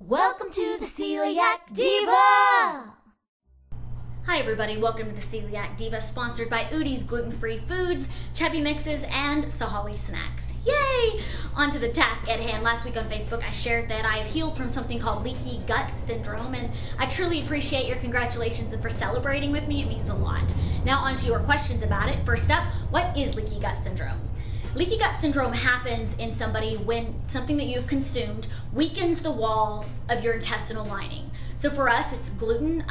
Welcome to the Celiac Diva! Hi everybody, welcome to the Celiac Diva, sponsored by Udi's Gluten-Free Foods, Chubby Mixes, and Sahali Snacks. Yay! On to the task at hand. Last week on Facebook, I shared that I have healed from something called Leaky Gut syndrome, and I truly appreciate your congratulations and for celebrating with me. It means a lot. Now on to your questions about it. First up, what is Leaky Gut syndrome? Leaky gut syndrome happens in somebody when something that you've consumed weakens the wall of your intestinal lining. So for us, it's gluten,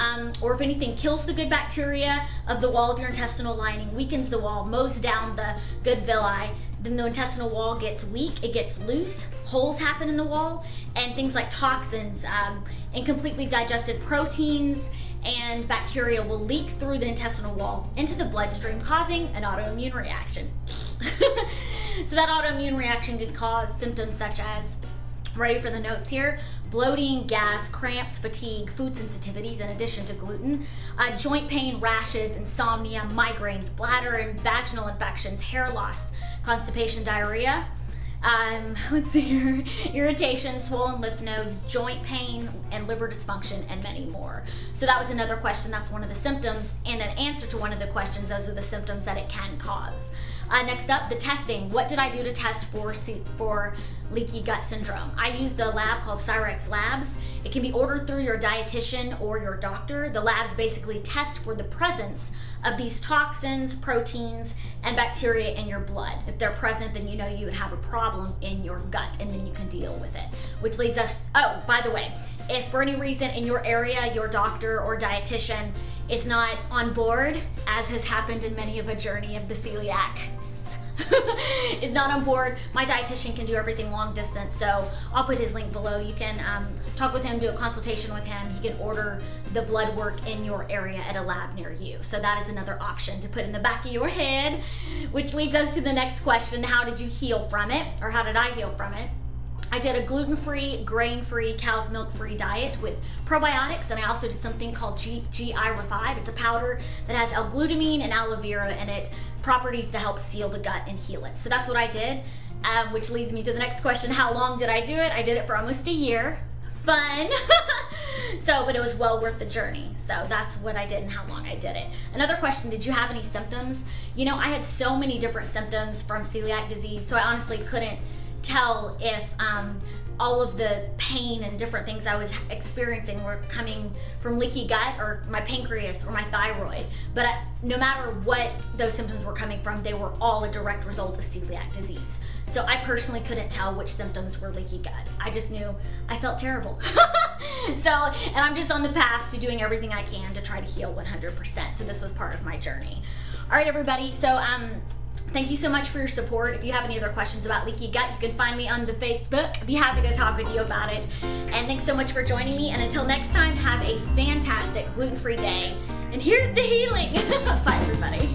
or if anything, kills the good bacteria of the wall of your intestinal lining, weakens the wall, mows down the good villi. Then the intestinal wall gets weak, it gets loose, holes happen in the wall, and things like toxins, incompletely digested proteins, and bacteria will leak through the intestinal wall into the bloodstream, causing an autoimmune reaction. So that autoimmune reaction can cause symptoms such as, ready for the notes here, bloating, gas, cramps, fatigue, food sensitivities in addition to gluten, joint pain, rashes, insomnia, migraines, bladder and vaginal infections, hair loss, constipation, diarrhea, let's see here, irritation, swollen lymph nodes, joint pain, and liver dysfunction, and many more. So that was another question. That's one of the symptoms, and an answer to one of the questions. Those are the symptoms that it can cause. Next up, the testing. What did I do to test for leaky gut syndrome? I used a lab called Celiac Labs. It can be ordered through your dietitian or your doctor. The labs basically test for the presence of these toxins, proteins, and bacteria in your blood. If they're present, then you know you would have a problem in your gut, and then you can deal with it. Which leads us, oh, by the way, if for any reason in your area, your doctor or dietitian is not on board, as has happened in many of a journey of the celiac, is not on board, my dietitian can do everything long distance, so I'll put his link below. You can talk with him, do a consultation with him. He can order the blood work in your area at a lab near you. So that is another option to put in the back of your head, which leads us to the next question. How did you heal from it, or how did I heal from it? I did a gluten-free, grain-free, cow's milk-free diet with probiotics, and I also did something called GI Revive. It's a powder that has L-glutamine and aloe vera in it, properties to help seal the gut and heal it. So that's what I did, which leads me to the next question. How long did I do it? I did it for almost a year. Fun. But it was well worth the journey. So that's what I did and how long I did it. Another question, did you have any symptoms? You know, I had so many different symptoms from celiac disease, so I honestly couldn't tell if all of the pain and different things I was experiencing were coming from leaky gut or my pancreas or my thyroid. But no matter what those symptoms were coming from, they were all a direct result of celiac disease. So I personally couldn't tell which symptoms were leaky gut. I just knew I felt terrible. And I'm just on the path to doing everything I can to try to heal 100%. So this was part of my journey. All right, everybody. So thank you so much for your support. If you have any other questions about leaky gut, you can find me on the Facebook. I'd be happy to talk with you about it. And thanks so much for joining me. And until next time, have a fantastic gluten-free day. And here's the healing. Bye, everybody.